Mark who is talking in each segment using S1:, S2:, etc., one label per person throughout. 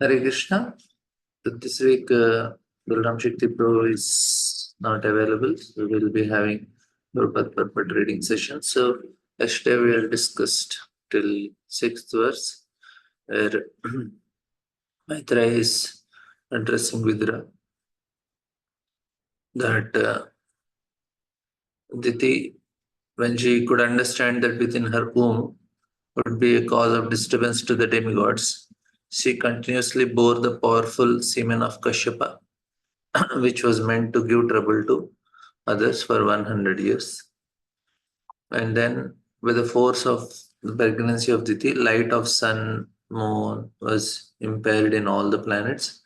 S1: Hare Krishna. This week, Balram Shakti Pro is not available. So we will be having Prabhupada Purport reading session. So yesterday we have discussed till 6th verse, where Maitreya is addressing Vidura that Diti, when she could understand that within her womb would be a cause of disturbance to the demigods, she continuously bore the powerful semen of Kashyapa, which was meant to give trouble to others for 100 years. And then, with the force of the pregnancy of Diti, light of sun, moon was impaired in all the planets,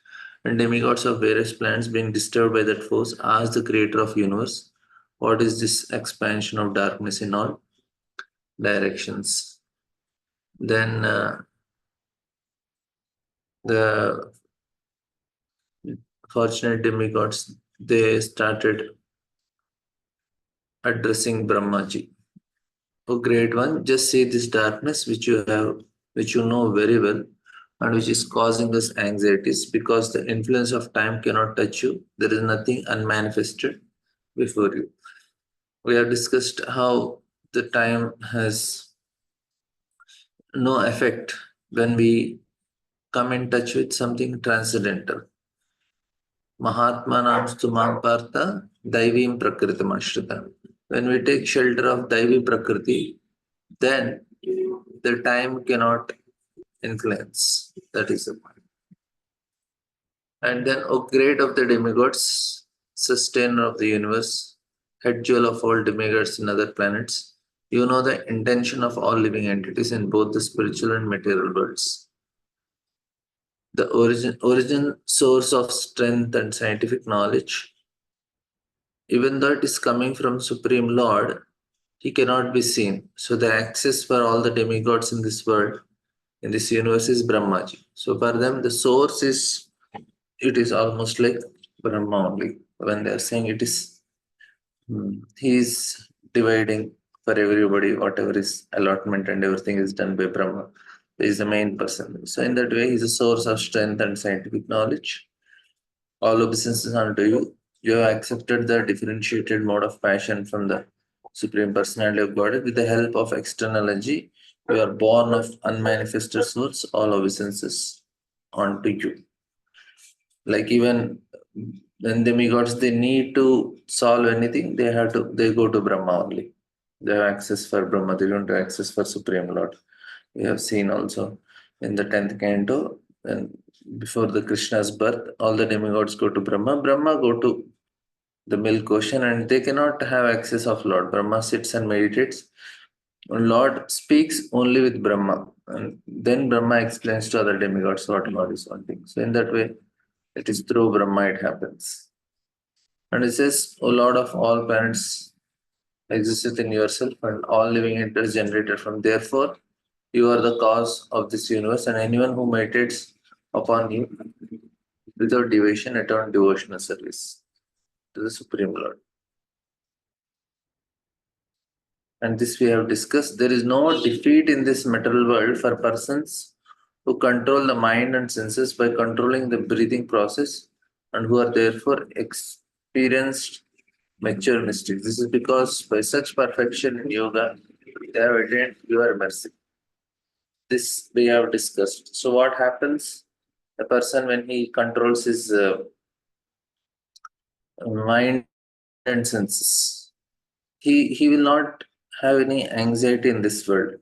S1: and demigods of various planets, being disturbed by that force, asked the creator of universe, "What is this expansion of darkness in all directions?" Then the fortunate demigods, they started addressing Brahmaji. "O great one, just see this darkness which you know very well, and which is causing us anxieties, because the influence of time cannot touch you. There is nothing unmanifested before you." We have discussed how the time has no effect when we come in touch with something transcendental. Mahatmanam stumam partha daivim prakritam ashrita. When we take shelter of Daivi Prakriti, then the time cannot influence. That is the point. And then, O great of the demigods, sustainer of the universe, head jewel of all demigods in other planets, you know the intention of all living entities in both the spiritual and material worlds. The origin source of strength and scientific knowledge, even though it is coming from Supreme Lord, he cannot be seen. So the access for all the demigods in this world, in this universe, is Brahmaji. So for them, the source is, it is almost like Brahma only. When they are saying it is, he is dividing for everybody, whatever is allotment and everything is done by Brahma. He is the main person. So in that way, he is a source of strength and scientific knowledge. All obeisances unto you. You have accepted the differentiated mode of passion from the Supreme Personality of Godhead. With the help of external energy, you are born of unmanifested source. All obeisances unto you. Like even when demigods, they need to solve anything, they go to Brahma only. They have access for Brahma, they don't have access for Supreme Lord. We have seen also in the 10th canto, and before the Krishna's birth, all the demigods go to Brahma. Brahma go to the milk ocean, and they cannot have access of Lord. Brahma sits and meditates. Lord speaks only with Brahma, and then Brahma explains to other demigods what Lord is wanting. So in that way, it is through Brahma it happens. And it says, O Lord of all planets, existeth in yourself, and all living entities generated from. Therefore, you are the cause of this universe, and anyone who meditates upon you without devotion attain devotional service to the Supreme Lord. And this we have discussed. There is no defeat in this material world for persons who control the mind and senses by controlling the breathing process, and who are therefore experienced mature mystics. This is because by such perfection in yoga, they have attained your mercy. This we have discussed. So what happens? A person, when he controls his mind and senses, he will not have any anxiety in this world,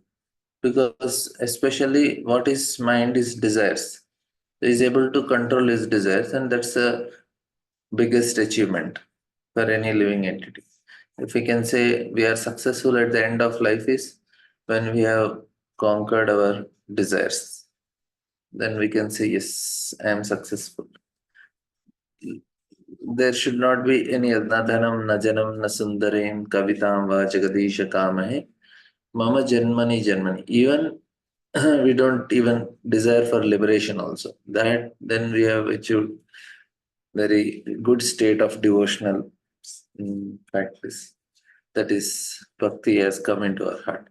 S1: because especially what his mind is desires. He is able to control his desires, and that's the biggest achievement for any living entity. If we can say we are successful at the end of life, is when we have conquered our desires. Then we can say, yes, I am successful. There should not be any na dhanam, na janam, na sundarim, kavitam va jagadisha kamahe, mama janmani janmani. Even we don't even desire for liberation also. That then we have achieved very good state of devotional practice. That is, bhakti has come into our heart.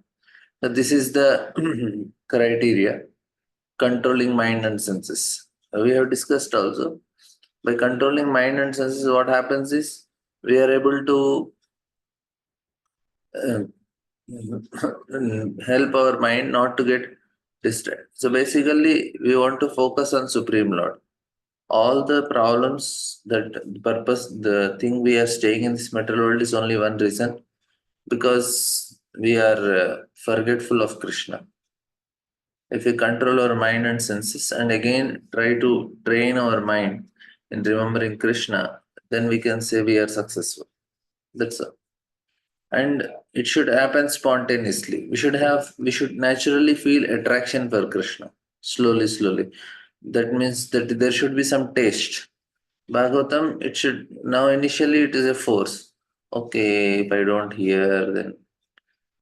S1: Now, this is the criteria: controlling mind and senses. We have discussed also. By controlling mind and senses, what happens is we are able to uh, help our mind not to get distracted. So basically, we want to focus on Supreme Lord. All the problems, that purpose, the thing we are staying in this material world is only one reason, because we are forgetful of Krishna. If we control our mind and senses and again try to train our mind in remembering Krishna, then we can say we are successful. That's all. And it should happen spontaneously. We should naturally feel attraction for Krishna. Slowly, slowly. That means that there should be some taste. Bhagavatam, it should now initially it is a force. Okay, if I don't hear,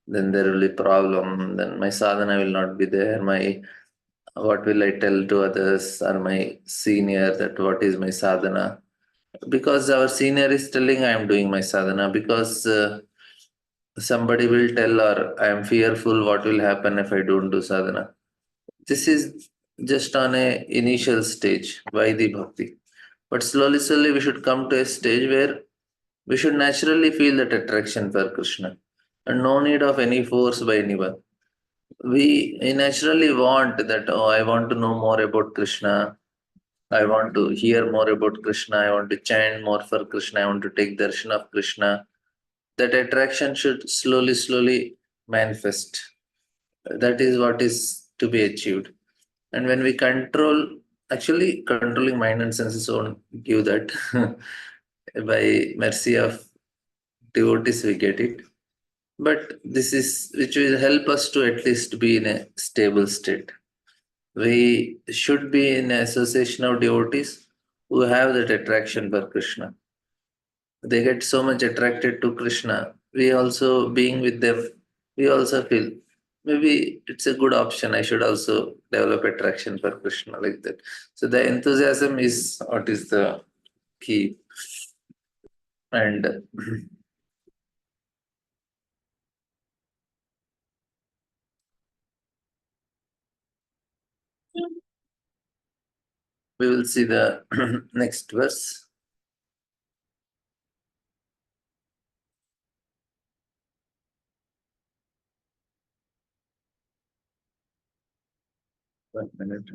S1: then there will be problem. Then my sadhana will not be there. My what will I tell to others or my senior that what is my sadhana? Because our senior is telling I am doing my sadhana. Because somebody will tell, or I am fearful what will happen if I don't do sadhana. This is just on a initial stage, Vaidhi Bhakti. But slowly, slowly we should come to a stage where we should naturally feel that attraction for Krishna. And no need of any force by anyone. We naturally want that, oh, I want to know more about Krishna. I want to hear more about Krishna. I want to chant more for Krishna. I want to take darshan of Krishna. That attraction should slowly, slowly manifest. That is what is to be achieved. And when we control, actually, controlling mind and senses won't give that. By mercy of devotees, we get it. But this is which will help us to at least be in a stable state. We should be in association of devotees who have that attraction for Krishna. They get so much attracted to Krishna. We also, being with them, we also feel maybe it's a good option. I should also develop attraction for Krishna like that. So the enthusiasm is what is the key. And we will see the next verse. 1 minute.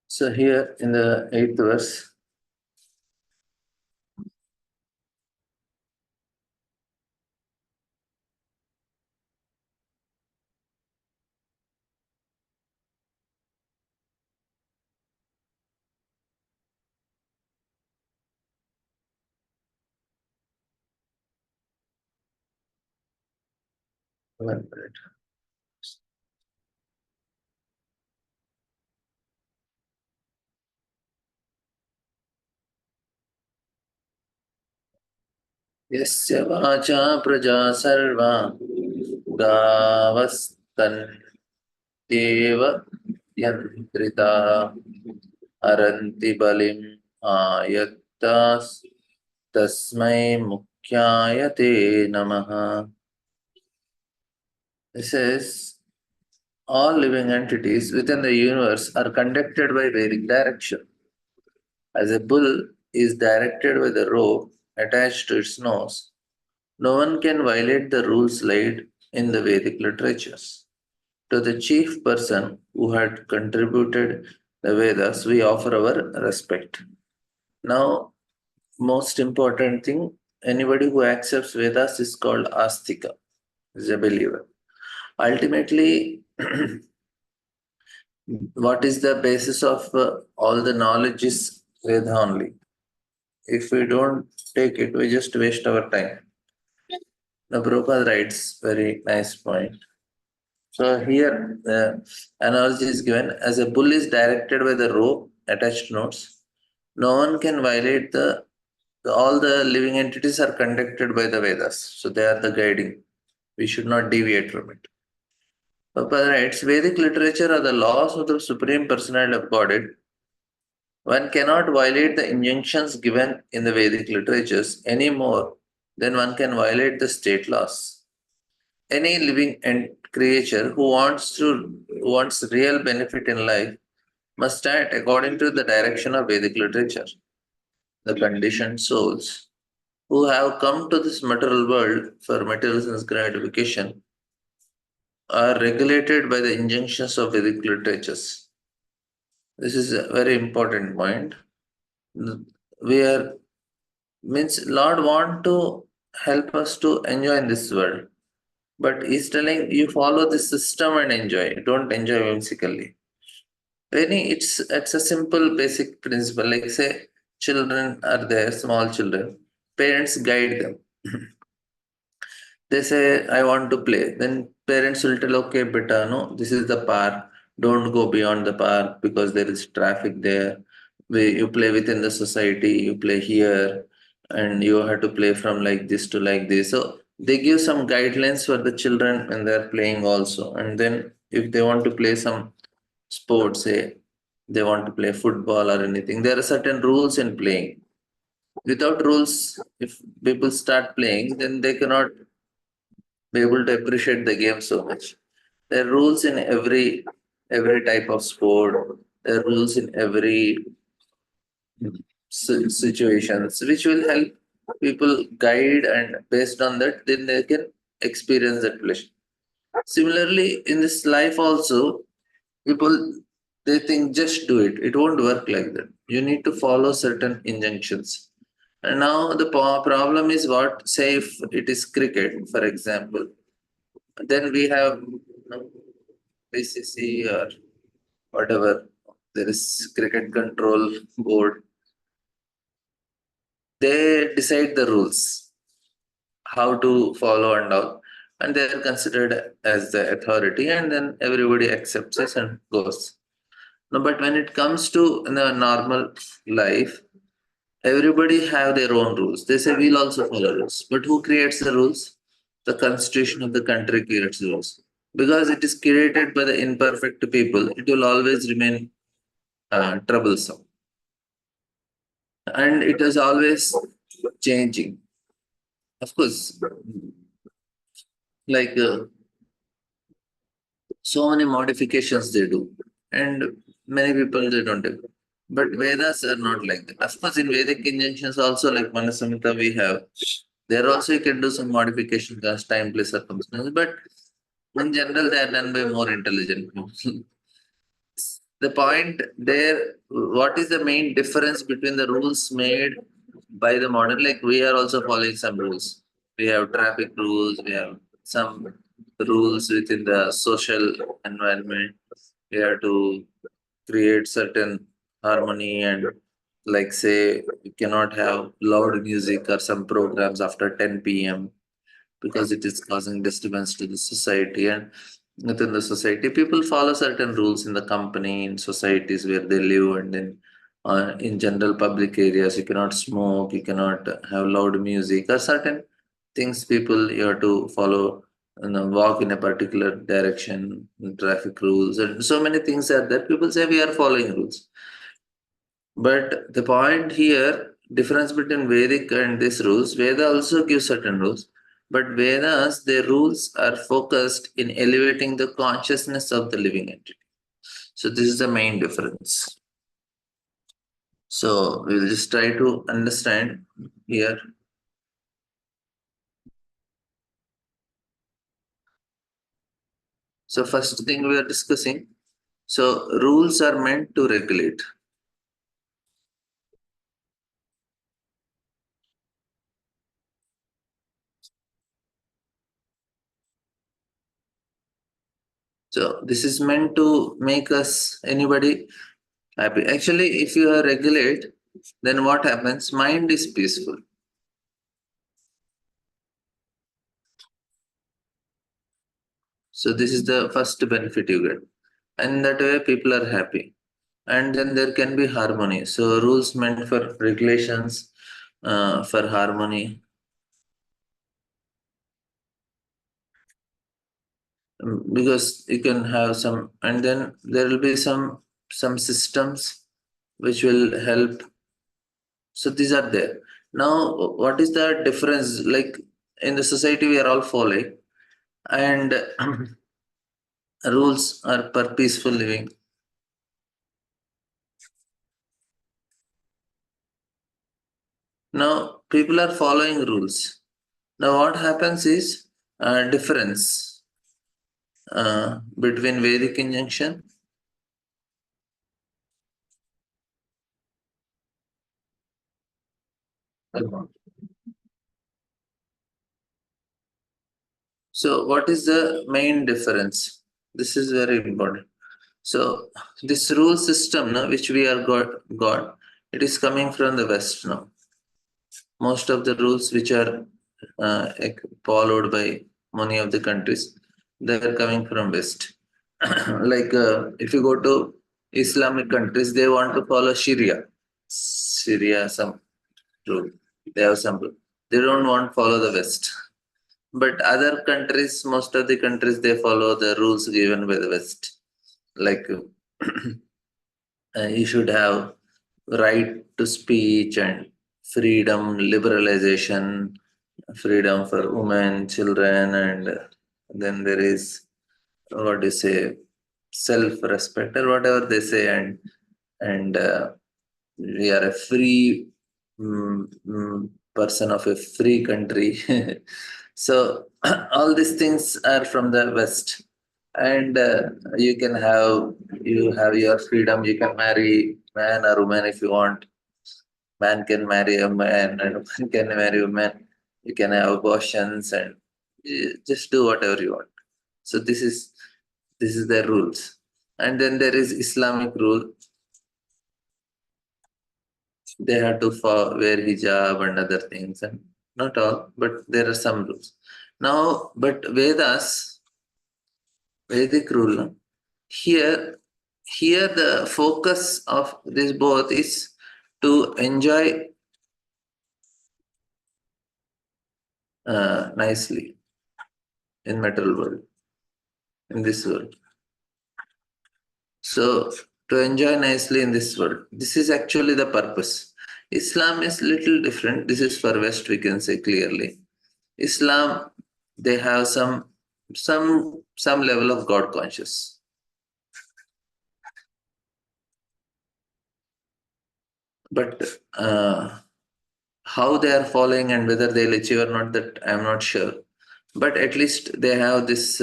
S1: So here in the eighth verse, one minute. यस्य वाचा प्रजा सर्वा गावस्तन्त्येव यन्त्रिता अरन्ति बलिम् आयत्तास् तस्मै मुख्याय ते नमः. This is all living entities within the universe are conducted by Vedic direction. As a bull is directed by the rope attached to its nose, no one can violate the rules laid in the Vedic literatures. To the chief person who had contributed the Vedas, we offer our respect. Now, most important thing, anybody who accepts Vedas is called Astika, is a believer. Ultimately, what is the basis of all the knowledge is Veda only. If we don't take it, we just waste our time. Now, Prabhupada writes very nice point. So here the analogy is given as a bull is directed by the rope attached notes. No one can violate all the living entities are conducted by the Vedas. So they are the guiding. We should not deviate from it. Papa writes, Vedic literature are the laws of the Supreme Personality of Godhead. One cannot violate the injunctions given in the Vedic literatures any more than one can violate the state laws. Any living creature who wants real benefit in life must act according to the direction of Vedic literature. The conditioned souls who have come to this material world for material sense gratification are regulated by the injunctions of Vedic literatures. This is a very important point. We are means Lord want to help us to enjoy in this world, but He's telling you follow the system and enjoy. Don't enjoy whimsically. It's a simple basic principle. Like say, children are there, small children. Parents guide them. They say, I want to play. Then parents will tell, okay, beta, no, this is the park. Don't go beyond the park because there is traffic there. You play within the society, you play here, and you have to play from like this to like this. So they give some guidelines for the children when they're playing also. And then if they want to play some sports, say they want to play football or anything, there are certain rules in playing. Without rules, if people start playing, then they cannot be able to appreciate the game so much. There are rules in every type of sport. There are rules in every situations, which will help people guide, and based on that, then they can experience that pleasure. Similarly, in this life also, people they think just do it. It won't work like that. You need to follow certain injunctions. And now the problem is what? Say if it is cricket, for example, then we have BCC or whatever. There is cricket control board. They decide the rules, how to follow and all, and they are considered as the authority, and then everybody accepts it and goes. No, but when it comes to the normal life, everybody have their own rules. They say we'll also follow rules, but who creates the rules? The constitution of the country creates the rules. Because it is created by the imperfect people, it will always remain troublesome, and it is always changing. Of course, like so many modifications they do, and many people they don't do. But Vedas are not like that. Of course, in Vedic injunctions also, like Manasamhita, we have there also you can do some modifications as time, place, circumstances. But in general, they are done by more intelligent people. The point there, what is the main difference between the rules made by the modern? Like we are also following some rules. We have traffic rules. We have some rules within the social environment. We have to create certain harmony, and like say you cannot have loud music or some programs after 10 p.m. because it is causing disturbance to the society. And within the society, people follow certain rules in the company, in societies where they live, and then in general public areas you cannot smoke, you cannot have loud music, or certain things people you have to follow, walk in a particular direction, traffic rules, and so many things are there. People say we are following rules, but the point here, difference between Vedic and these rules, Veda also gives certain rules, but Vedas, their rules are focused in elevating the consciousness of the living entity. So this is the main difference. So we'll just try to understand here. So first thing we are discussing. So rules are meant to regulate. So this is meant to make us anybody happy. Actually, if you are regulate, then what happens? Mind is peaceful. So this is the first benefit you get. And that way people are happy. And then there can be harmony. So rules meant for regulations, for harmony. because you can have some, and then there will be some systems which will help. So these are there. Now, what is the difference? Like in the society, we are all following, and rules are per peaceful living. Now, people are following rules. Now, what happens is difference between Vedic injunction. So, what is the main difference? This is very important. So, this rule system, now, which we are got, it is coming from the West now. Most of the rules which are followed by many of the countries, they are coming from West. Like if you go to Islamic countries, they want to follow Sharia. Sharia, some rule. They have some rule. They don't want to follow the West. But other countries, most of the countries, they follow the rules given by the West. Like you should have right to speech and freedom, liberalization, freedom for women, children, and then there is what do you say, self-respect or whatever they say, and we are a free person of a free country. So all these things are from the West, and you can have you have your freedom. You can marry man or woman if you want. Man can marry a man, and woman can marry a woman. You can have abortions, and you just do whatever you want. So this is the rules, and then there is Islamic rule. They have to wear hijab and other things, and not all, but there are some rules. Now, but Vedic rule, no? here, here the focus of this both is to enjoy nicely in material world, in this world. So to enjoy nicely in this world, this is actually the purpose. Islam is little different. This is for West, we can say clearly. Islam, they have some level of God conscious, but how they are following and whether they'll achieve or not, that I'm not sure. But at least they have this.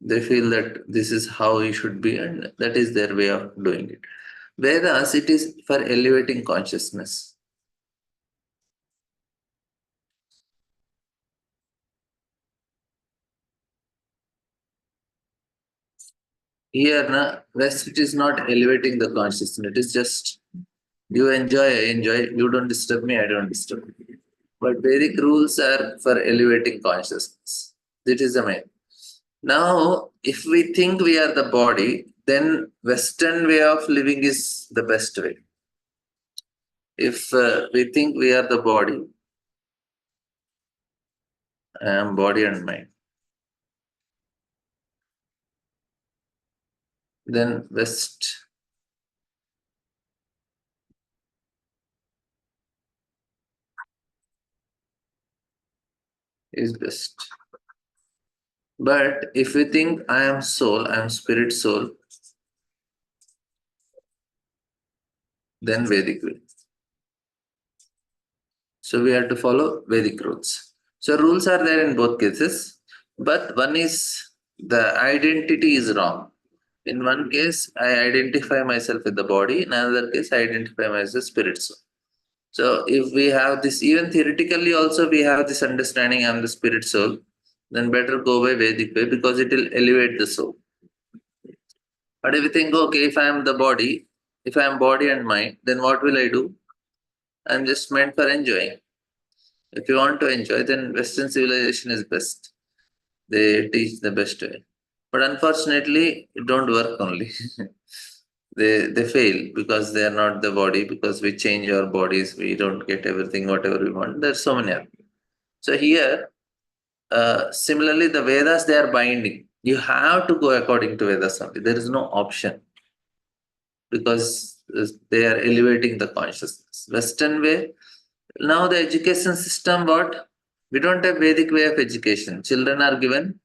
S1: They feel that this is how you should be, and that is their way of doing it. Whereas it is for elevating consciousness. Here, na, West, it is not elevating the consciousness. It is just you enjoy, I enjoy. You don't disturb me, I don't disturb you. But Vedic rules are for elevating consciousness. That is the main. Now, if we think we are the body, then Western way of living is the best way. If we think we are the body, I am body and mind, then West is best. But if we think I am soul, I am spirit soul, then Vedic way. So we have to follow Vedic rules. So rules are there in both cases, but one is the identity is wrong. In one case, I identify myself with the body. In another case, I identify myself as spirit soul. So if we have this, even theoretically also we have this understanding I'm the spirit soul, then better go by Vedic way because it will elevate the soul. But if you think, okay, if I am the body, if I am body and mind, then what will I do? I'm just meant for enjoying. If you want to enjoy, then Western civilization is best. They teach the best way. But unfortunately, it don't work only. They fail because they are not the body, because we change our bodies, we don't get everything, whatever we want. There's so many. So here, similarly, the Vedas, they are binding. You have to go according to Vedas only. There is no option because they are elevating the consciousness. Western way, now the education system, what? We don't have Vedic way of education. Children are given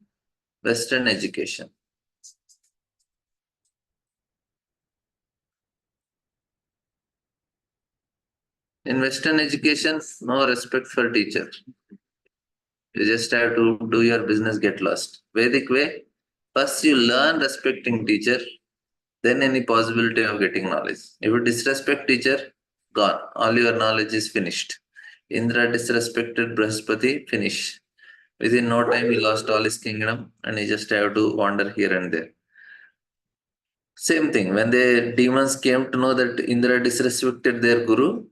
S1: Western education. In Western education, no respect for teacher. You just have to do your business, get lost. Vedic way, first you learn respecting teacher, then any possibility of getting knowledge. If you disrespect teacher, gone. All your knowledge is finished. Indra disrespected Brahaspati, finish. Within no time, he lost all his kingdom and he just have to wander here and there. Same thing, when the demons came to know that Indra disrespected their guru,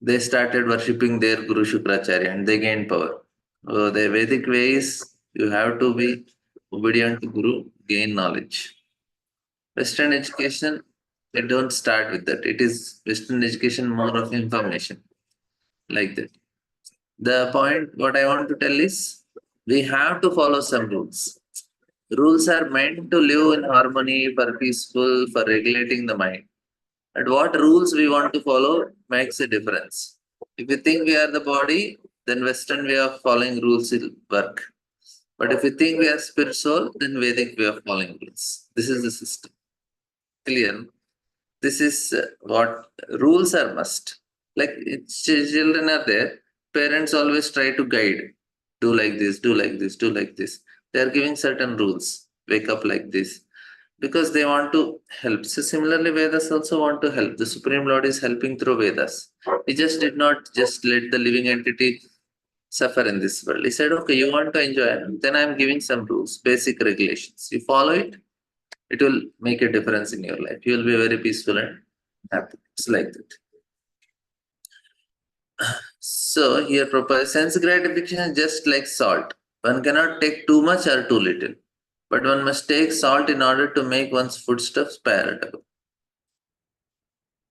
S1: they started worshipping their guru Shukracharya and they gained power. So the Vedic way is you have to be obedient to guru, gain knowledge. Western education, they don't start with that. It is Western education more of information, like that. The point, what I want to tell is, we have to follow some rules. Rules are meant to live in harmony, for peaceful, for regulating the mind. And what rules we want to follow makes a difference. If you think we are the body, then Western way of following rules will work. But if you think we are spirit soul, then Vedic way of following rules. This is the system. Clear? This is what rules are must. Like children are there, parents always try to guide. Do like this, do like this, do like this. They are giving certain rules. Wake up like this because they want to help. So similarly, Vedas also want to help. The Supreme Lord is helping through Vedas. He just did not just let the living entity suffer in this world. He said, okay, you want to enjoy, then I'm giving some rules, basic regulations. You follow it, it will make a difference in your life. You will be very peaceful and happy. It's like that. So here proper sense gratification is just like salt. One cannot take too much or too little, but one must take salt in order to make one's foodstuffs palatable.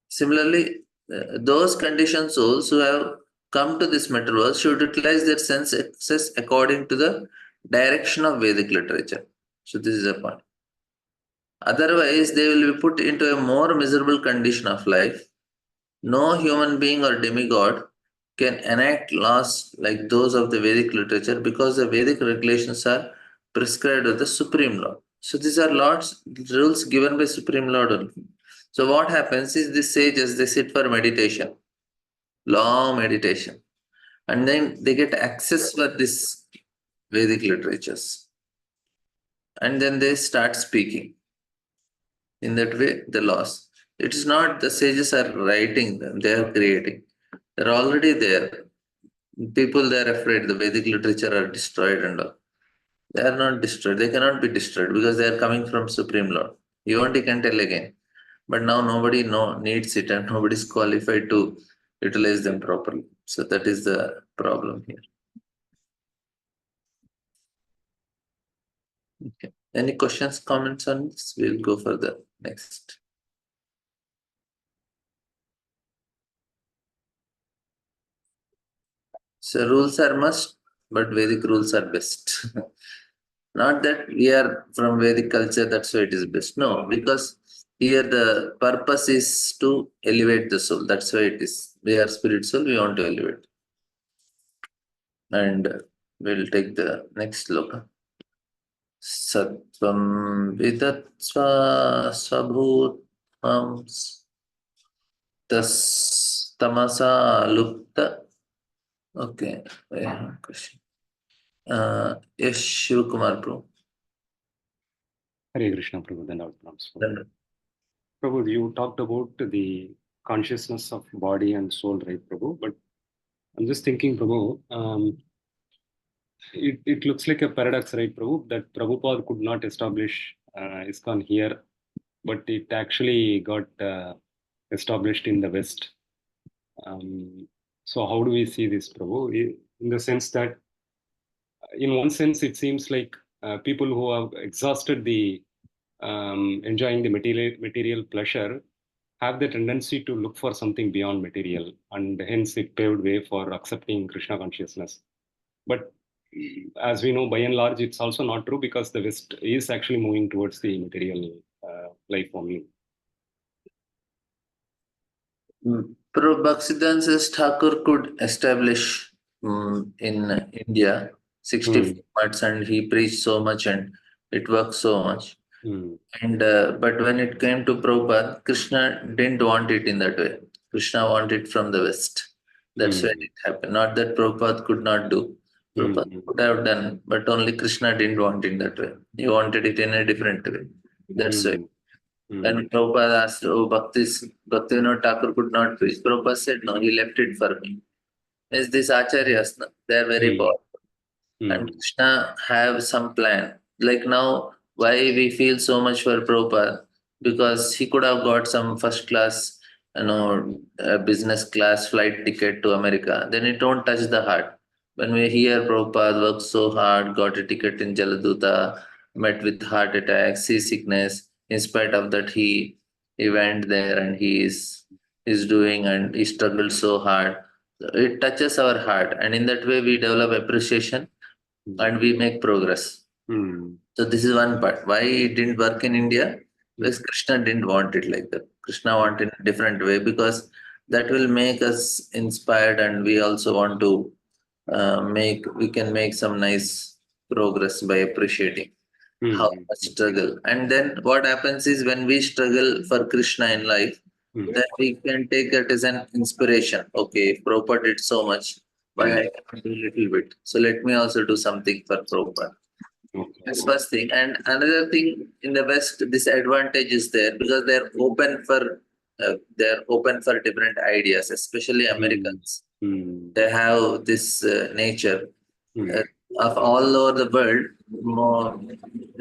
S1: Similarly, those conditioned souls who have come to this metaverse should utilize their sense access according to the direction of Vedic literature. So this is a point. Otherwise, they will be put into a more miserable condition of life. No human being or demigod can enact laws like those of the Vedic literature because the Vedic regulations are prescribed by the Supreme Lord. So these are laws, rules given by Supreme Lord only. So what happens is the sages, they sit for meditation, long meditation, and then they get access for this Vedic literatures. And then they start speaking. In that way, the laws. It is not the sages are writing them, they are creating. They're already there. People they are afraid the Vedic literature are destroyed and all. They are not destroyed. They cannot be destroyed because they are coming from Supreme Lord. You only can tell again. But now nobody needs it and nobody is qualified to utilize them properly. So that is the problem here. Okay. Any questions, comments on this? We'll go for the next. So rules are must, but Vedic rules are best. Not that we are from Vedic culture, that's why it is best. No, because here the purpose is to elevate the soul. That's why it is. We are spirit soul, we want to elevate. And we'll take the next look. Sattvam vidatsva svabhutvam tas tamasa lupta. Okay, I have a question. Yes, Shivakumar Prabhu.
S2: Hare Krishna, Prabhu. Prabhu, you talked about the consciousness of body and soul, right, Prabhu? But I'm just thinking, Prabhu, it looks like a paradox, right, Prabhu, that Prabhupada could not establish ISKCON here, but it actually got established in the West. So how do we see this, Prabhu? In the sense that, in one sense, it seems like people who have exhausted the enjoying the material pleasure have the tendency to look for something beyond material, and hence it paved way for accepting Krishna consciousness. But as we know, by and large, it's also not true because the West is actually moving towards the material life only.
S1: Bhaktisiddhanta Thakur could establish in India 64
S2: Mm.
S1: months, and he preached so much and it worked so much.
S2: Mm.
S1: And but when it came to Prabhupada, Krishna didn't want it in that way. Krishna wanted it from the West. That's when
S2: Mm.
S1: it happened. Not that Prabhupada could not do. Prabhupada
S2: Mm.
S1: could have done, but only Krishna didn't want it that way. He wanted it in a different way. That's why.
S2: Mm. Mm.
S1: When Prabhupada asked, "Oh, Bhaktivinoda Thakur could not preach," Prabhupada said, "No, he left it for me." Is these acharyas? No? They are very
S2: Mm.
S1: powerful, and
S2: Mm.
S1: Krishna have some plan. Like now, why we feel so much for Prabhupada? Because he could have got some first class, business class flight ticket to America. Then it don't touch the heart. When we hear Prabhupada worked so hard, got a ticket in Jaladuta, met with heart attack, seasickness. In spite of that, he went there and he's doing and he struggled so hard. It touches our heart, and in that way, we develop appreciation and we make progress.
S2: Mm.
S1: So this is one part. Why it didn't work in India? Because Krishna didn't want it like that. Krishna wanted in a different way because that will make us inspired, and we also want to we can make some nice progress by appreciating how
S2: Mm.
S1: much struggle. And then what happens is when we struggle for Krishna in life,
S2: Mm.
S1: then we can take that as an inspiration. Okay, if Prabhupada did so much, why
S2: Mm.
S1: I cannot do a little bit? So let me also do something for Prabhupada.
S2: Okay.
S1: That's first thing. And another thing in the West, this advantage is there because they're open for different ideas, especially
S2: Mm.
S1: Americans.
S2: Mm.
S1: They have this nature
S2: Mm.
S1: uh, of all over the world. More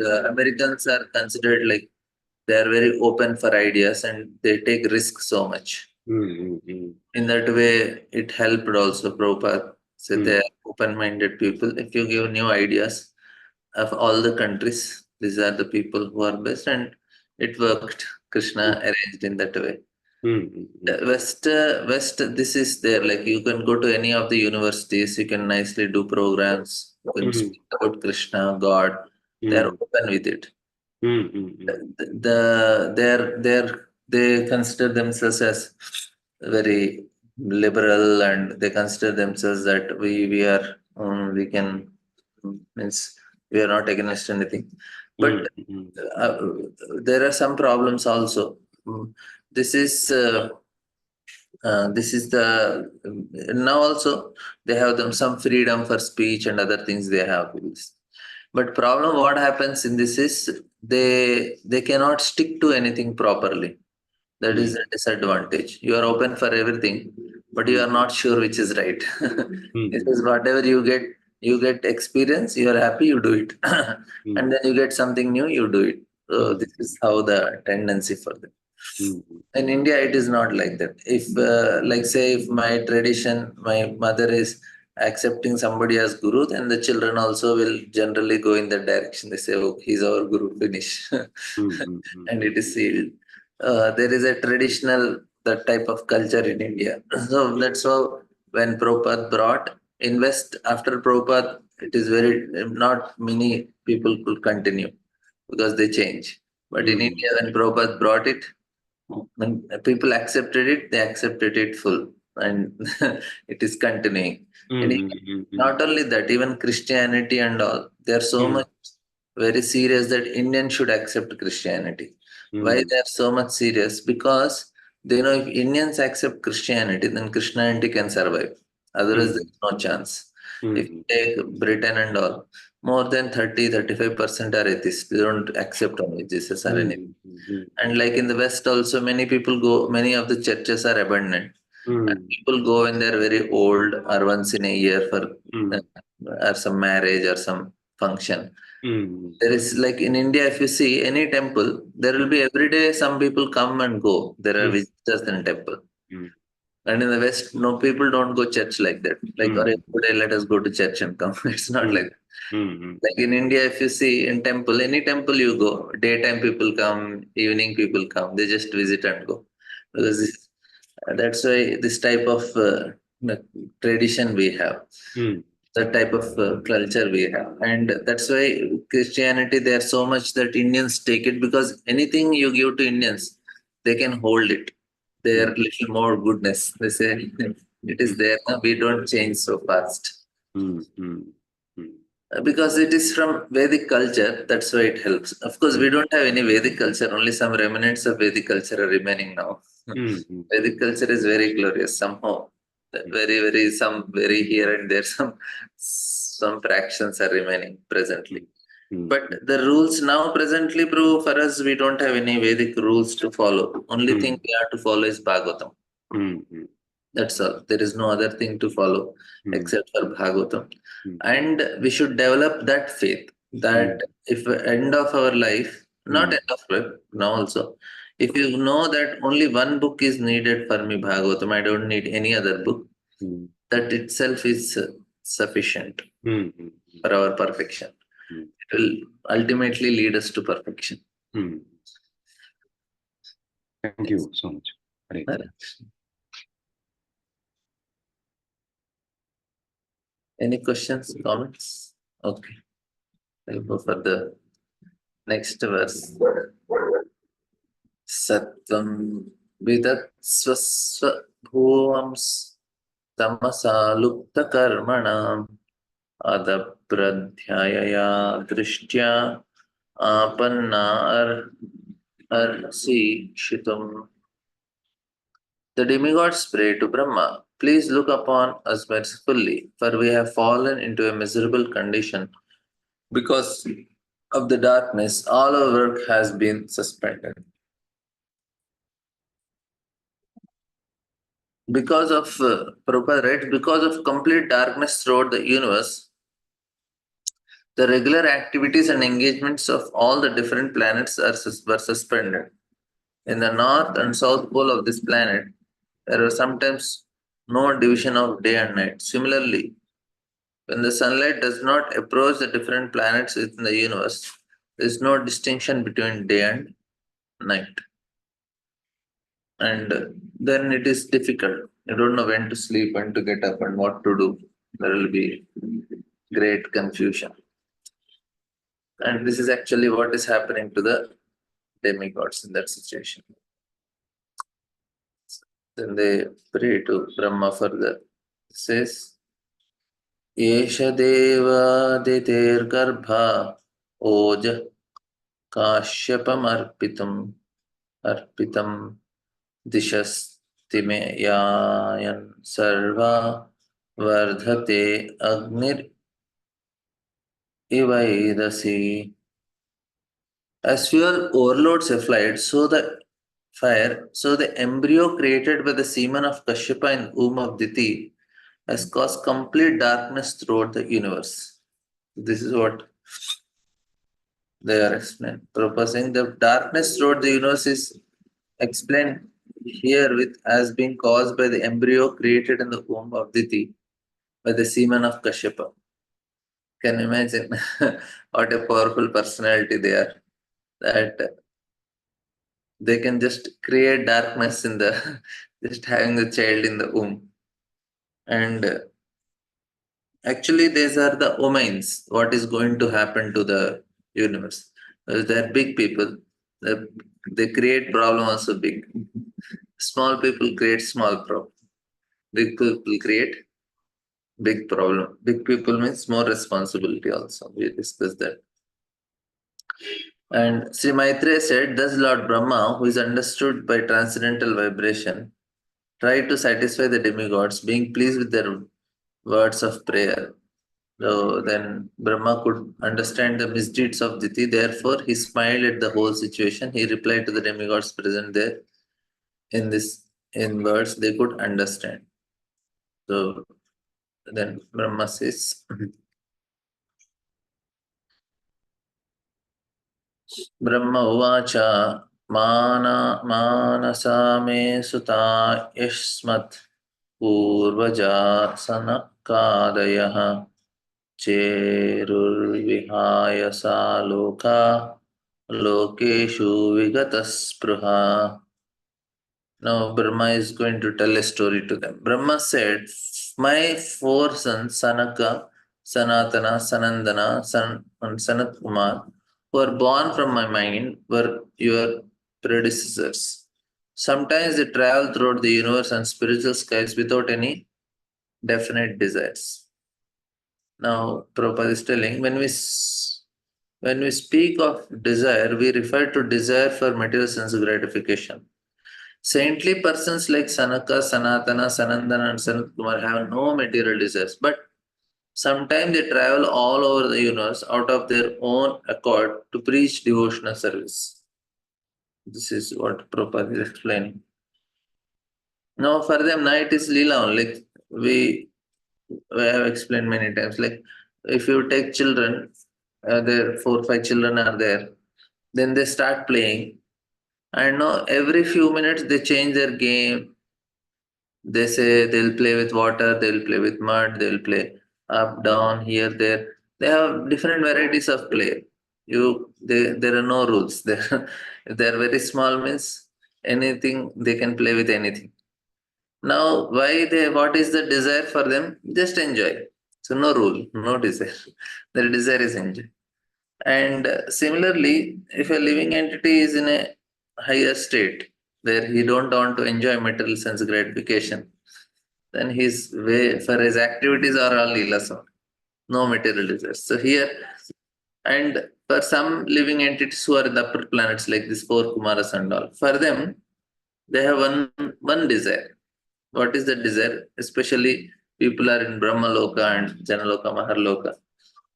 S1: the Americans are considered like they are very open for ideas and they take risks so much.
S2: Mm. Mm.
S1: In that way, it helped also Prabhupada. So they
S2: Mm.
S1: are open-minded people. If you give new ideas of all the countries, these are the people who are best, and it worked. Krishna arranged in that way.
S2: Mm. Mm.
S1: West, this is there. Like you can go to any of the universities, you can nicely do programs. You can
S2: Mm.
S1: speak about Krishna, God. They are
S2: Mm.
S1: open with it.
S2: Mm. Mm.
S1: They consider themselves as very liberal, and they consider themselves that we can means we are not against anything, but
S2: Mm. Mm.
S1: uh, there are some problems also. Mm, this is the now also they have them some freedom for speech and other things they have this. But problem what happens in this is they cannot stick to anything properly. That is
S2: Mm.
S1: a disadvantage. You are open for everything, but you
S2: Mm.
S1: are not sure which is right. It
S2: Mm.
S1: is whatever you get experience, you are happy, you do it.
S2: Mm.
S1: And then you get something new, you do it. So
S2: Mm.
S1: this is how the tendency for them.
S2: Mm.
S1: In India, it is not like that. If, like, say, if my tradition, my mother is accepting somebody as guru, then the children also will generally go in that direction. They say, "Oh, he's our guru, finish,"
S2: Mm. Mm. Mm.
S1: and it is sealed. There is a traditional that type of culture in India. So that's how when Prabhupada brought in West after Prabhupada, it is very not many people could continue because they change. But in
S2: Mm.
S1: India, when Prabhupada brought it, when people accepted it, they accepted it full, and it is continuing. In
S2: Mm.
S1: India,
S2: Mm. Mm.
S1: not only that, even Christianity and all, they are so
S2: Mm.
S1: much very serious that Indians should accept Christianity. Why
S2: Mm.
S1: they are so much serious? Because they know if Indians accept Christianity, then Christianity can survive. Otherwise, there
S2: Mm.
S1: is no chance. If you
S2: Mm.
S1: take Britain and all, more than 35% are atheists. They don't accept only Jesus or anything.
S2: Mm. Mm.
S1: And like in the West also, many of the churches are abandoned. And
S2: Mm.
S1: people go when they're very old or once in a year for uh,
S2: Mm.
S1: or some marriage or some function.
S2: Mm.
S1: There is like in India, if you see any temple, there will be every day some people come and go. There are
S2: Mm.
S1: visitors in temple.
S2: Mm.
S1: And in the West, no people don't go church like that. Like, or
S2: Mm.
S1: today let us go to church and come. It's not
S2: Mm.
S1: like that.
S2: Mm.
S1: Like in India, if you see in temple, any temple you go, daytime people come, evening people come. They just visit and go. Because that's why this type of tradition we have.
S2: Mm.
S1: That type of culture we have, and that's why Christianity, there's so much that Indians take it, because anything you give to Indians, they can hold it. Their little more goodness, they say, it is there, we don't change so fast.
S2: Mm, mm, mm,
S1: Because it is from Vedic culture, that's why it helps. Of course, we don't have any Vedic culture, only some remnants of Vedic culture are remaining now.
S2: mm, mm,
S1: Vedic culture is very glorious somehow. Very, very, some very here and there, some fractions are remaining presently.
S2: mm,
S1: But the rules now presently prove for us, we don't have any Vedic rules to follow. Only thing we have to follow is Bhagavatam.
S2: mm, mm,
S1: That's all. There is no other thing to follow
S2: mm,
S1: except for Bhagavatam.
S2: mm,
S1: And we should develop that faith that if end of our life, not
S2: mm,
S1: end of life, now also, if you know that only one book is needed for me, Bhagavatam, I don't need any other book,
S2: mm,
S1: that itself is sufficient
S2: mm, mm,
S1: for our perfection.
S2: mm,
S1: It will ultimately lead us to perfection.
S2: mm. Thank you so much. Hare Krishna.
S1: Any questions, comments? Okay, I'll go for the next verse. Sattvam vidatsvasva bhuvams tamasa lupta karmanam adapradhyaya drishtya apanna arsi shitum. The demigods pray to Brahma, please look upon us mercifully, for we have fallen into a miserable condition because of the darkness. All our work has been suspended. Because of Prabhupada writes, because of complete darkness throughout the universe, the regular activities and engagements of all the different planets were suspended. In the north and south pole of this planet, there was sometimes no division of day and night. Similarly, when the sunlight does not approach the different planets within the universe, there is no distinction between day and night. And then it is difficult. You don't know when to sleep, when to get up, and what to do. There will be great confusion. And this is actually what is happening to the demigods in that situation. Then they pray to Brahma further. It says, Esha deva garbha oja kashyapam arpitam dishastime yayan sarva vardhate agnir ivaidasi. As fuel overloads a flight, so the embryo created by the semen of Kashyapa in womb of Diti has caused complete darkness throughout the universe. This is what they are explaining. Proposing the darkness throughout the universe is explained here with as being caused by the embryo created in the womb of Diti by the semen of Kashyapa. Can you imagine what a powerful personality they are? That they can just create darkness in the just having the child in the womb. And actually, these are the omens, what is going to happen to the universe. They're big people, they, they create problem also big. Small people create small problem. Big people create big problem. Big people means more responsibility also. We discussed that. And Sri Maitreya said, thus Lord Brahma, who is understood by transcendental vibration, tried to satisfy the demigods, being pleased with their words of prayer. So then Brahma could understand the misdeeds of Diti, therefore he smiled at the whole situation. He replied to the demigods present there in words they could understand. So then Brahma says, Brahma uvacha manasa me suta yasmat purvaja sanakadayah चेरुर्विहाय सा लोका lokeshu vigataspruha. Now Brahma is going to tell a story to them. Brahma said, my four sons, Sanaka, Sanatana, Sanandana, and Sanat Kumar, who are born from my mind, were your predecessors. Sometimes they travel throughout the universe and spiritual skies without any definite desires. Now, Prabhupada is telling when we speak of desire, we refer to desire for material sense gratification. Saintly persons like Sanaka, Sanatana, Sanandana, and Sanat Kumar have no material desires, but sometimes they travel all over the universe out of their own accord to preach devotional service. This is what Prabhupada is explaining. Now, for them, night is Leela only. Like we have explained many times. Like if you take children, there 4 5 children are there, then they start playing. And now every few minutes they change their game. They say they'll play with water, they'll play with mud, they'll play up, down, here, there. They have different varieties of play. There are no rules. If they're very small means anything they can play with anything. Now, what is the desire for them? Just enjoy. So no rule, no desire. Their desire is enjoy. And similarly, if a living entity is in a higher state where he don't want to enjoy material sense gratification, then his way for his activities are all leelas, no material desires. So here, and for some living entities who are in the upper planets like this four Kumaras and all, for them they have one desire. What is the desire? Especially people are in Brahma Loka and Janaloka, Maharloka.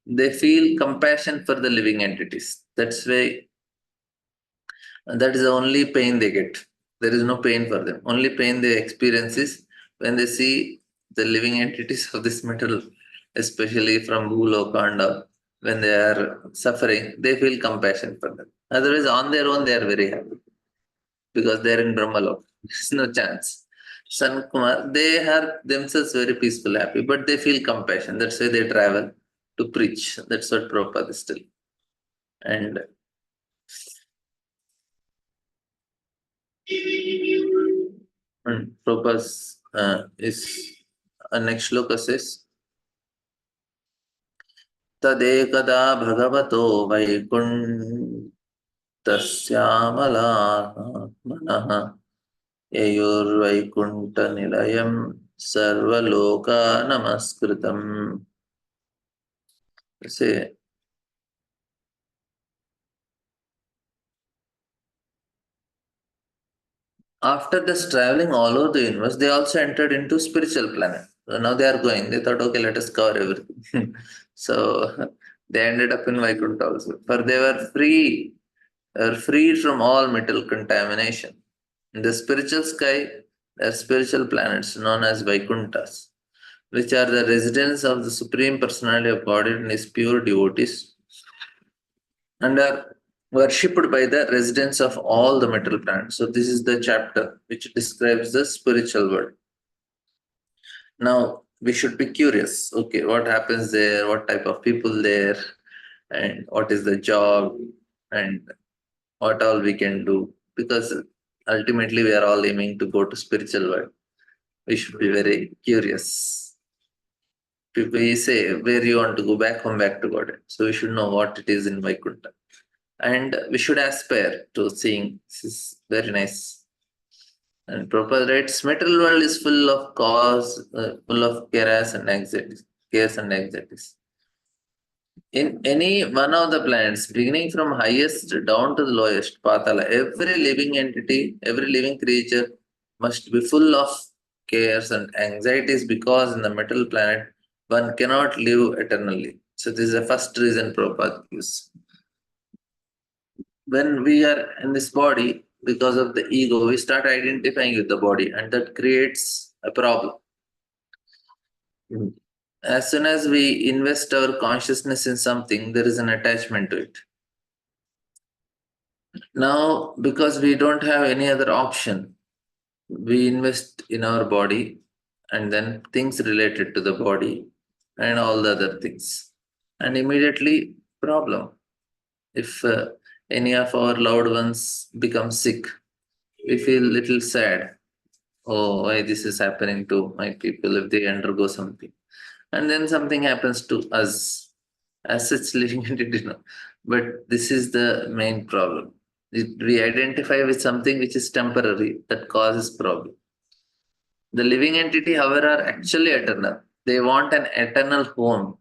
S1: They feel compassion for the living entities. That's why that is the only pain they get. There is no pain for them. Only pain they experience is when they see the living entities of this metal, especially from Bhuloka and all, when they are suffering, they feel compassion for them. Otherwise, on their own, they are very happy because they are in Brahmalok. There's no chance. San Kumar, they are themselves very peaceful, happy, but they feel compassion. That's why they travel to preach. That's what Prabhupada is telling. And Prabhupada's is next shloka says, Tadekada bhagavato vaikuntasyamalātmanaha yayurvaikunta nilayam sarvaloka namaskritam. Say, after this traveling all over the universe, they also entered into spiritual planet. So now they are going. They thought, okay, let us cover everything. So they ended up in Vaikuntha also. For they were freed from all metal contamination. In the spiritual sky, there are spiritual planets known as Vaikunthas, which are the residence of the Supreme Personality of Godhead and His pure devotees, and are worshipped by the residents of all the metal planets. So this is the chapter which describes the spiritual world. Now we should be curious. Okay, what happens there? What type of people there? And what is the job? And what all we can do? Because ultimately we are all aiming to go to spiritual world. We should be very curious. We say where you want to go back, home back to God. So we should know what it is in Vaikuntha. And we should aspire to seeing this is very nice. And Prabhupada writes, material world is full of full of cares and anxieties. Cares and anxieties. In any one of the planets, beginning from highest down to the lowest, Patala, every living entity, every living creature must be full of cares and anxieties because in the metal planet, one cannot live eternally. So this is the first reason Prabhupada gives. When we are in this body, because of the ego, we start identifying with the body, and that creates a problem. As soon as we invest our consciousness in something, there is an attachment to it. Now, because we don't have any other option, we invest in our body and then things related to the body and all the other things. And immediately, problem. If any of our loved ones become sick, we feel little sad. Oh, why this is happening to my people if they undergo something. and then something happens to us as such living entity. No. But this is the main problem. We identify with something which is temporary that causes problem. The living entity, however, are actually eternal. They want an eternal home,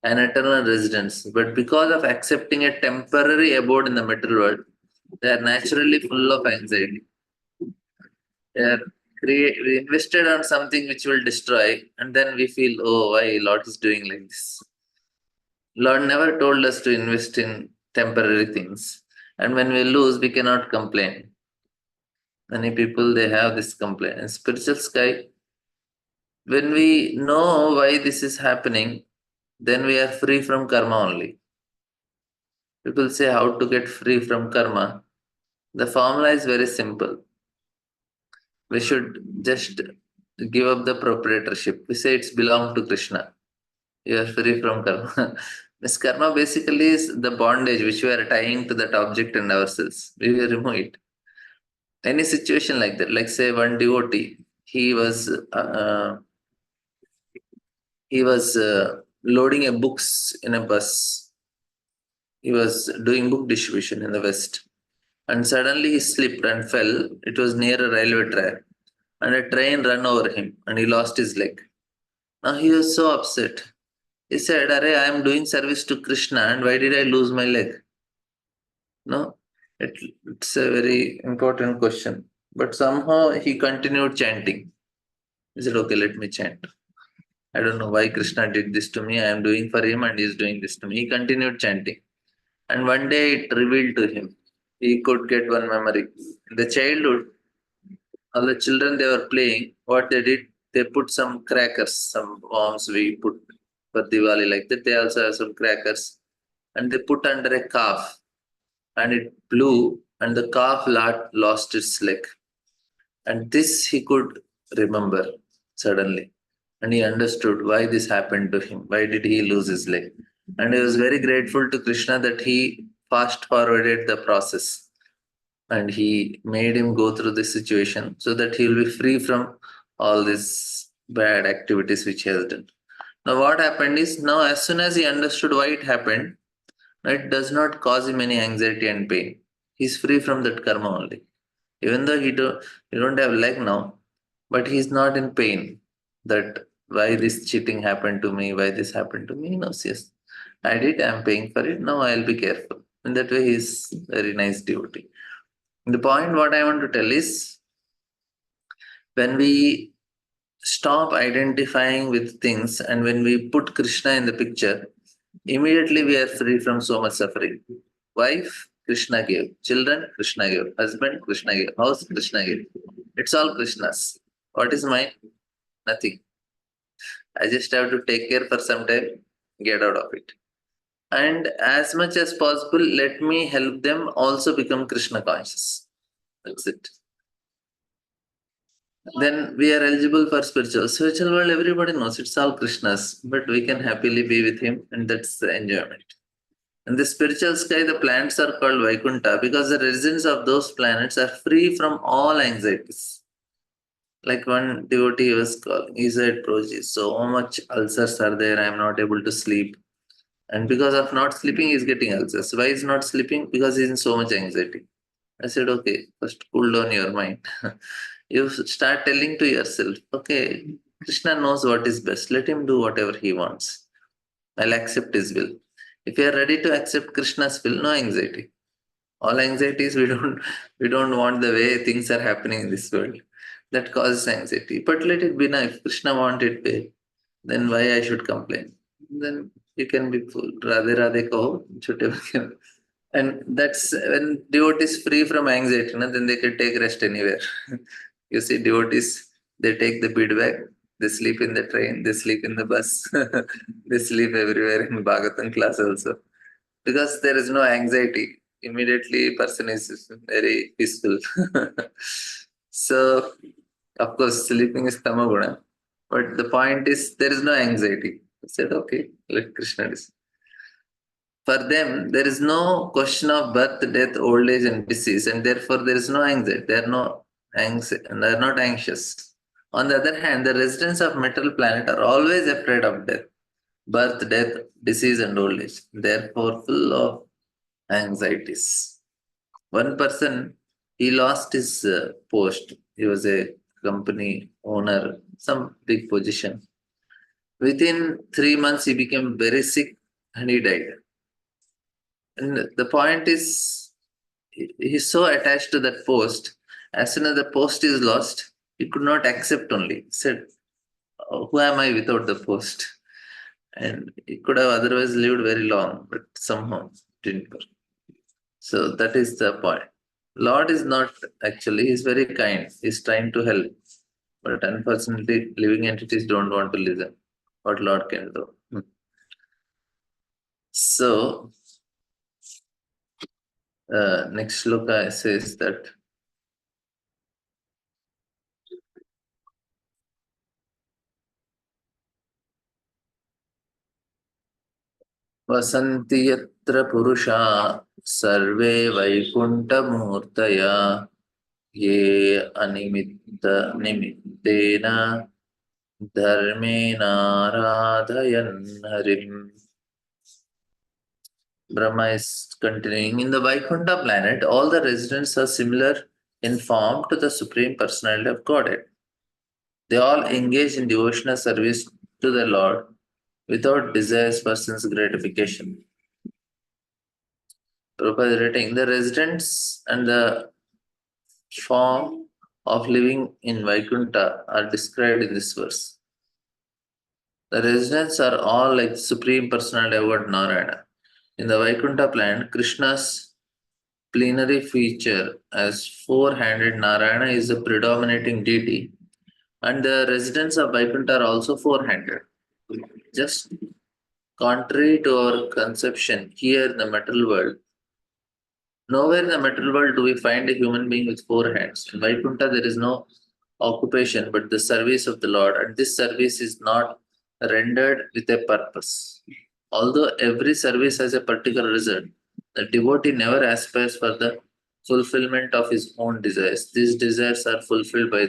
S1: an eternal residence. But because of accepting a temporary abode in the material world, they are naturally full of anxiety. They are we invested on something which will destroy, and then we feel, oh, why Lord is doing like this? Lord never told us to invest in temporary things. And when we lose, we cannot complain. Many people they have this complaint. In spiritual sky, when we know why this is happening, then we are free from karma only. People say how to get free from karma. The formula is very simple. We should just give up the proprietorship. We say it's belong to Krishna. You are free from karma. This karma basically is the bondage which we are tying to that object and ourselves. We will remove it. Any situation like that, like say one devotee, he was loading a books in a bus. He was doing book distribution in the West, and suddenly he slipped and fell. It was near a railway track, and a train ran over him, and he lost his leg. Now he was so upset. He said, "Arey, I am doing service to Krishna, and why did I lose my leg?" No, it's a very important question. But somehow he continued chanting. He said, "Okay, let me chant. I don't know why Krishna did this to me. I am doing for him, and he is doing this to me." He continued chanting. And one day it revealed to him. He could get one memory. In the childhood, all the children they were playing, what they did, they put some crackers, some bombs we put for Diwali like that. They also have some crackers. And they put under a calf. And it blew, and the calf lost its leg. And this he could remember suddenly. And he understood why this happened to him. Why did he lose his leg? And he was very grateful to Krishna that he fast forwarded the process and he made him go through this situation so that he will be free from all these bad activities which he has done. Now, what happened is now, as soon as he understood why it happened, it does not cause him any anxiety and pain. He's free from that karma only. Even though he don't have leg now, but he's not in pain. That why this cheating happened to me, why this happened to me. He knows, yes, I did, I'm paying for it. Now I'll be careful. In that way, he's very nice devotee. The point what I want to tell is when we stop identifying with things and when we put Krishna in the picture, immediately we are free from so much suffering. Wife, Krishna gave. Children, Krishna gave. Husband, Krishna gave. House, Krishna gave. It's all Krishna's. What is mine? Nothing. I just have to take care for some time, get out of it. And as much as possible, let me help them also become Krishna conscious. That's it. Then we are eligible for spiritual. Spiritual world, everybody knows it's all Krishna's, but we can happily be with him, and that's the enjoyment. In the spiritual sky, the planets are called Vaikuntha because the residents of those planets are free from all anxieties. Like one devotee was calling, he said, Prabhuji, so much ulcers are there, I am not able to sleep. And because of not sleeping, he's getting ulcers. Why is not sleeping? Because he's in so much anxiety. I said, okay, first cool down your mind. You start telling to yourself, okay, Krishna knows what is best. Let him do whatever he wants. I'll accept his will. If you are ready to accept Krishna's will, no anxiety. All anxieties we don't want the way things are happening in this world. That causes anxiety. But let it be now. If Krishna wanted way, then why I should complain? Then you can be full. Radhe Radhe kaho, chute bake. And that's when devotees free from anxiety, no, then they can take rest anywhere. You see, devotees, they take the bead bag, they sleep in the train, they sleep in the bus, they sleep everywhere in Bhagavatam class also. Because there is no anxiety. Immediately person is very peaceful. So of course sleeping is tamaguna. But the point is there is no anxiety. I said, okay, let Krishna decide. For them, there is no question of birth, death, old age, and disease, and therefore there is no anxiety. They are not anxious. On the other hand, the residents of metal planet are always afraid of death, birth, death, disease, and old age. Therefore, full of anxieties. One person, he lost his post. He was a company owner, some big position. Within 3 months, he became very sick and he died. And the point is, he's so attached to that post. As soon as the post is lost, he could not accept only. He said, "Oh, who am I without the post?" And he could have otherwise lived very long, but somehow didn't work. So that is the point. Lord is not actually, he's very kind. He's trying to help. But unfortunately, living entities don't want to listen what Lord can do. So, next shloka says that वसन्ति यत्र पुरुषा सर्वे वैकुण्ठमूर्तया ये अनिमित्त निमित्तेन धर्मेणाराधयन् हरिम्. Brahma is continuing. In the Vaikuntha planet, all the residents are similar in form to the Supreme Personality of Godhead. They all engage in devotional service to the Lord without desires for sense gratification. Prabhupada is writing, the residents and the form of living in Vaikuntha are described in this verse. The residents are all like Supreme Personality of God Narayana. In the Vaikuntha planet, Krishna's plenary feature as four-handed Narayana is the predominating deity, and the residents of Vaikuntha are also four-handed. Just contrary to our conception here in the material world, nowhere in the material world do we find a human being with four hands. In Vaikuntha, there is no occupation but the service of the Lord, and this service is not rendered with a purpose. Although every service has a particular result, the devotee never aspires for the fulfillment of his own desires. These desires are fulfilled by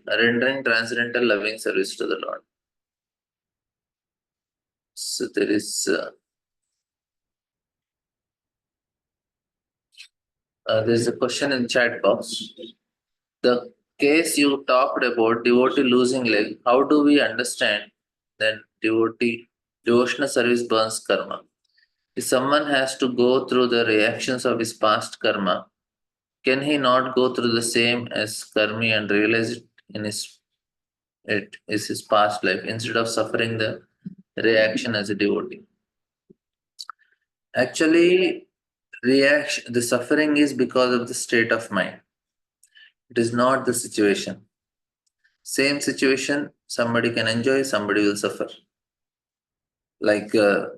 S1: rendering transcendental loving service to the Lord. So there is a question in chat box. The case you talked about devotee losing leg, how do we understand that devotional service burns karma? If someone has to go through the reactions of his past karma, can he not go through the same as karmi and realize it is his past life instead of suffering the reaction as a devotee? Actually, the suffering is because of the state of mind. It is not the situation. Same situation, somebody can enjoy, somebody will suffer. Like if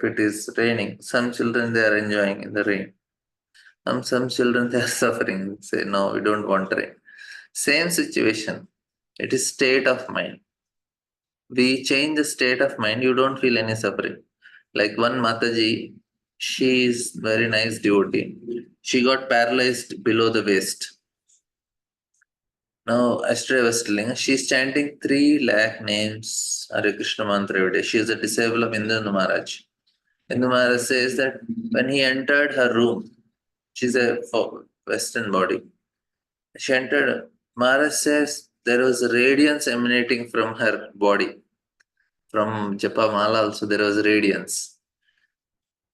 S1: it is raining, some children they are enjoying in the rain. Some children they are suffering. Say no, we don't want rain. Same situation. It is state of mind. We change the state of mind, you don't feel any suffering. Like one Mataji, she is very nice devotee. She got paralyzed below the waist. Now, yesterday I was telling her, she's chanting 3 lakh names, Hare Krishna mantra every day. She is a disciple of Indu Maharaj. Indu Maharaj says that when he entered her room, she's a Western body. She entered, Maharaj says there was a radiance emanating from her body. From Japa Mala also there was radiance.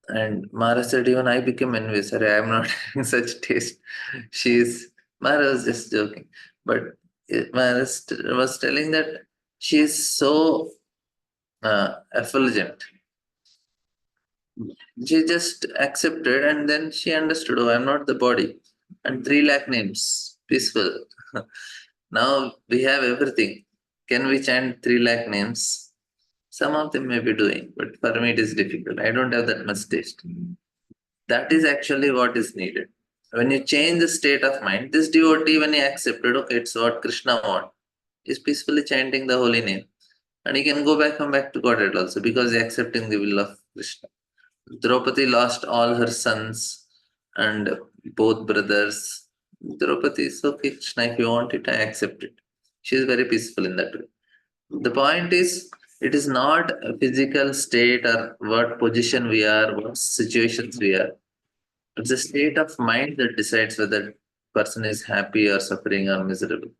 S1: And Maharaj said, even I became envious. I am not having such taste. Maharaj was just joking. But Maharaj was telling that she is so effulgent. She just accepted and then she understood, oh, I'm not the body. And 3 lakh names, peaceful. Now we have everything. Can we chant 3 lakh names? Some of them may be doing, but for me it is difficult. I don't have that much taste. That is actually what is needed. When you change the state of mind, this devotee, when he accepted, okay, it's what Krishna wants, is peacefully chanting the holy name. And he can come back to Godhead also because he accepting the will of Krishna. Draupadi lost all her sons and both brothers Draupadi is okay, Krishna, if you want it, I accept it. She is very peaceful in that way. The point is, it is not a physical state or what position we are, what situations we are. It's a state of mind that decides whether person is happy or suffering or miserable.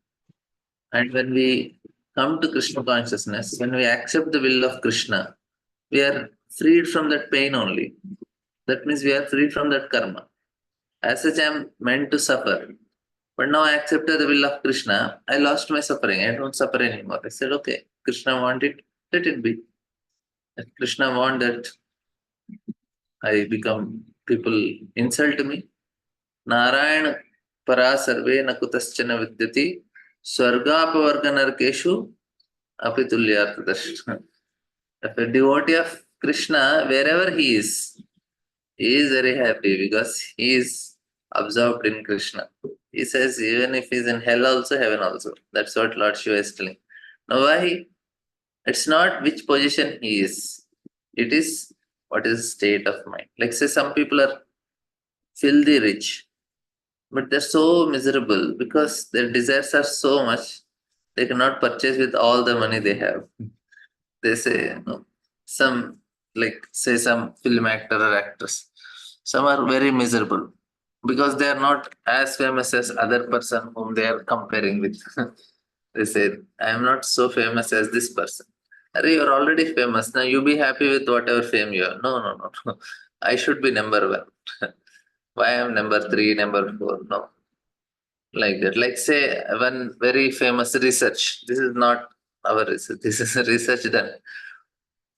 S1: And when we come to Krishna consciousness, when we accept the will of Krishna, we are freed from that pain only. That means we are freed from that karma. As such, I am meant to suffer. But now I accepted the will of Krishna. I lost my suffering. I don't suffer anymore. I said, okay, Krishna want it, let it be. If Krishna want that I become people insult me. Narayana para sarve nakutaschana vidyati swargapavarga narkeshu apitulyartadash. If a devotee of Krishna, wherever he is very happy because he is absorbed in Krishna. He says even if he's in hell also, heaven also. That's what Lord Shiva is telling. Now why? It's not which position he is. It is what is state of mind. Like say some people are filthy rich, but they're so miserable because their desires are so much they cannot purchase with all the money they have. They say some like say some film actor or actress. Some are very miserable because they are not as famous as other person whom they are comparing with. They say, I am not so famous as this person. Arey, you're already famous. Now you be happy with whatever fame you are. No, no, no, no. I should be number one. Why am number three, number four? No. Like that. Like say one very famous research. This is not our research. This is a research done.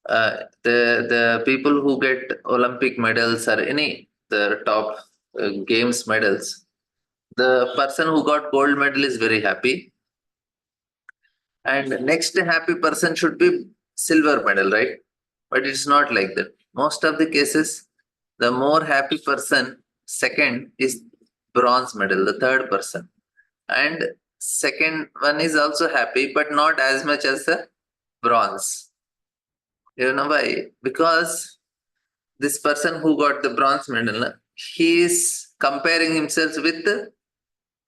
S1: The people who get Olympic medals or any the top games medals, the person who got gold medal is very happy, and next happy person should be silver medal, right? But it's not like that. Most of the cases, the more happy person second is bronze medal, the third person, and second one is also happy, but not as much as the bronze. You know why? Because this person who got the bronze medal, he is comparing himself with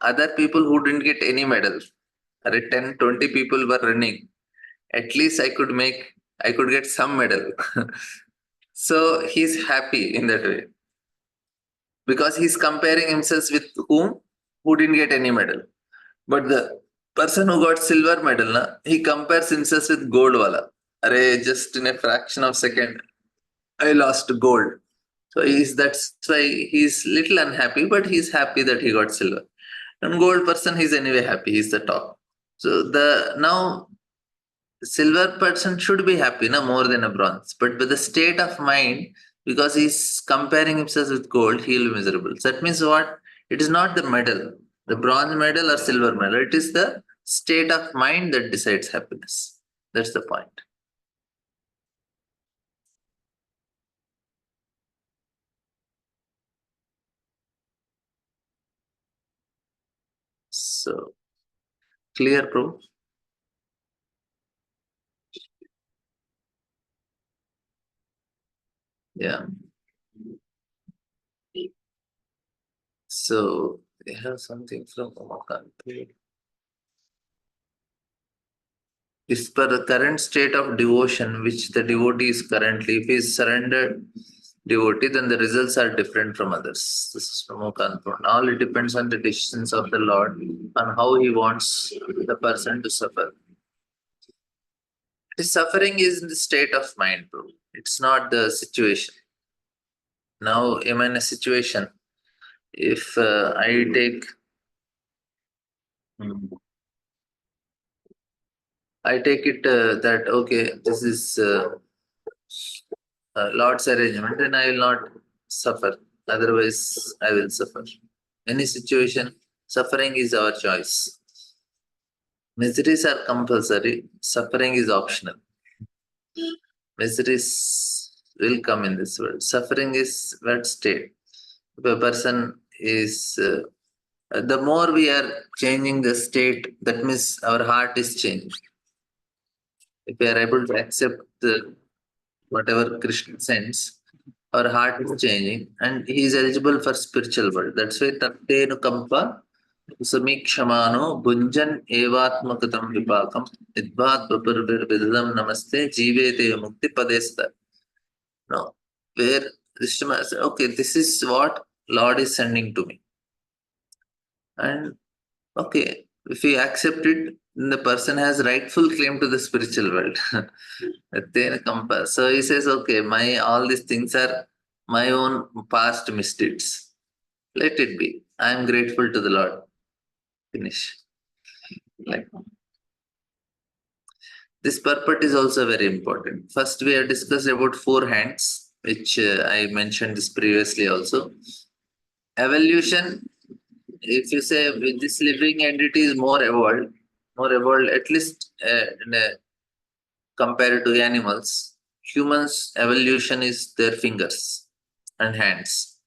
S1: other people who didn't get any medal. 10, 20 people were running. At least I could get some medal. So he's happy in that way because he's comparing himself with whom? Who didn't get any medal. But the person who got silver medal, he compares himself with gold wala. Array, just in a fraction of second, I lost gold. So that's why he's little unhappy, but he's happy that he got silver. And gold person, he's anyway happy. He's the top. So the now silver person should be happy, no more than a bronze. But with the state of mind, because he's comparing himself with gold, he'll be miserable. So that means what? It is not the medal, the bronze medal or silver medal. It is the state of mind that decides happiness. That's the point. So clear, bro? Yeah. So they have something from Omakant. Is per the current state of devotion which the devotee is currently, if he is surrendered devotee, then the results are different from others. This is from Okanpur. All it depends on the decisions of the Lord, on how he wants the person to suffer. The suffering is in the state of mind, bro. It's not the situation. Now, am I in a situation? If I take, hmm, I take it that okay, this is Lord's arrangement, then I will not suffer. Otherwise, I will suffer. Any situation, suffering is our choice. Miseries are compulsory, suffering is optional. Miseries will come in this world. Suffering is what state. If a person is, the more we are changing the state, that means our heart is changing. If we are able to accept whatever Krishna sends, our heart is changing and he is eligible for spiritual world. That's why Tattenu Kampa Samikshamaano Bunjan Evatmakatam Vipakam Idvat Bapurvirvidam Namaste Jivete Mukti Padesta. No, where Rishtama said, okay, this is what Lord is sending to me. And okay, if we accept it, then the person has rightful claim to the spiritual world. Then so he says, okay, my all these things are my own past misdeeds. Let it be. I am grateful to the Lord. Finish. Like this purport is also very important. First, we have discussed about four hands, which I mentioned this previously also. Evolution, if you say with this living entity is more evolved, at least compared to animals, humans' evolution is their fingers and hands,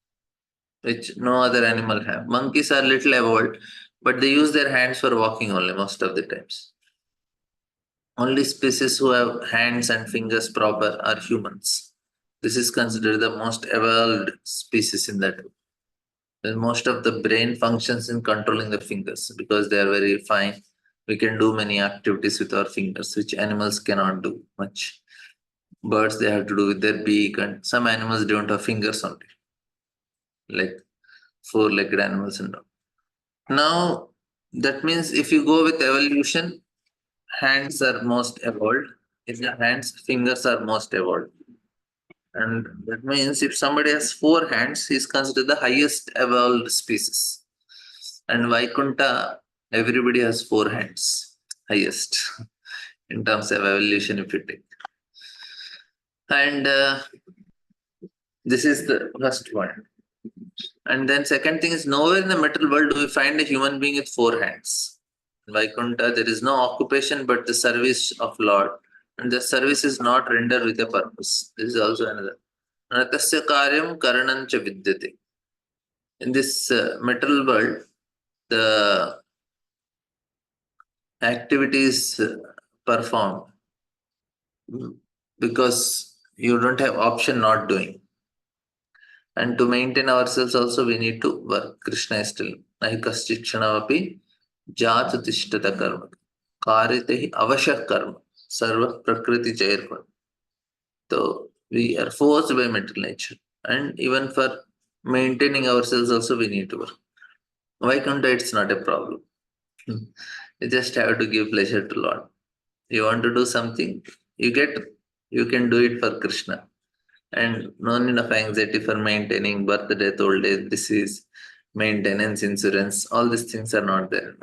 S1: which no other animal have. Monkeys are little evolved, but they use their hands for walking only most of the times. Only species who have hands and fingers proper are humans. This is considered the most evolved species in that. And most of the brain functions in controlling the fingers because they are very fine. We can do many activities with our fingers, which animals cannot do much. Birds they have to do with their beak, and some animals don't have fingers only, like four-legged animals and all. Now that means if you go with evolution, hands are most evolved. In the hands, fingers are most evolved. And that means if somebody has four hands, he's considered the highest evolved species. And Vaikunta, everybody has four hands, highest in terms of evolution, if you take. And this is the first one. And then second thing is nowhere in the material world do we find a human being with four hands. In Vaikunta, there is no occupation but the service of Lord. And the service is not rendered with a purpose. This is also another. Natasya karyam karanancha vidyate. In this material world, the activities performed because you don't have option not doing. And to maintain ourselves also we need to work. Krishna is telling, nahi kaschit kshanavapi jatu tishtata karma. Karite hi avashak karma. Sarva prakriti jairva. So we are forced by material nature. And even for maintaining ourselves also we need to work. Vaikuntha, it's not a problem. You just have to give pleasure to Lord. You want to do something, you can do it for Krishna. And no need of anxiety for maintaining birth, death, old age, disease, maintenance, insurance. All these things are not there.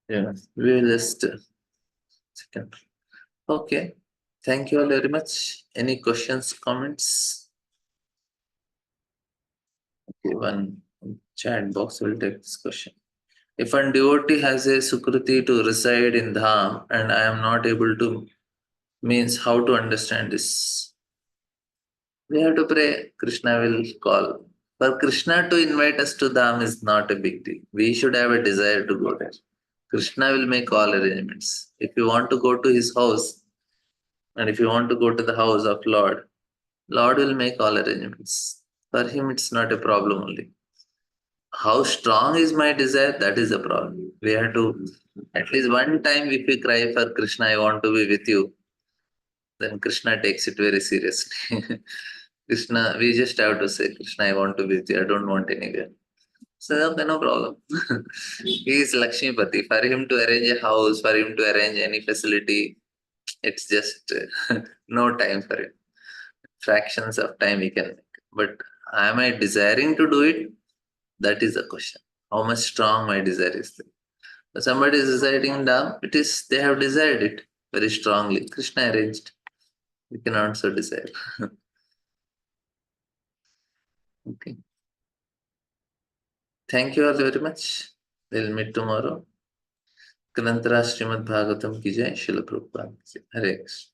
S1: Yeah, we will just second. Okay. Thank you all very much. Any questions, comments? Okay, one chat box will take this question. If a devotee has a Sukruti to reside in Dham and I am not able to, means how to understand this? We have to pray, Krishna will call. For Krishna to invite us to Dham is not a big deal. We should have a desire to go there. Krishna will make all arrangements. If you want to go to his house, and if you want to go to the house of Lord, Lord will make all arrangements. For him, it's not a problem only. How strong is my desire? That is the problem. We have to, at least one time, if we cry for Krishna, I want to be with you, then Krishna takes it very seriously. Krishna, we just have to say, Krishna, I want to be with you. I don't want anywhere. So, okay, no problem. He is Lakshmipati. For him to arrange a house, for him to arrange any facility, it's just no time for it. Fractions of time we can make. But am I desiring to do it? That is the question. How much strong my desire is there. If somebody is residing down, it is they have desired it very strongly. Krishna arranged. We can also desire. Okay. Thank you all very much. We'll meet tomorrow. Kanantara Srimad Bhagavatam ki jai, Srila Prabhupada ki jai. Hare Krishna.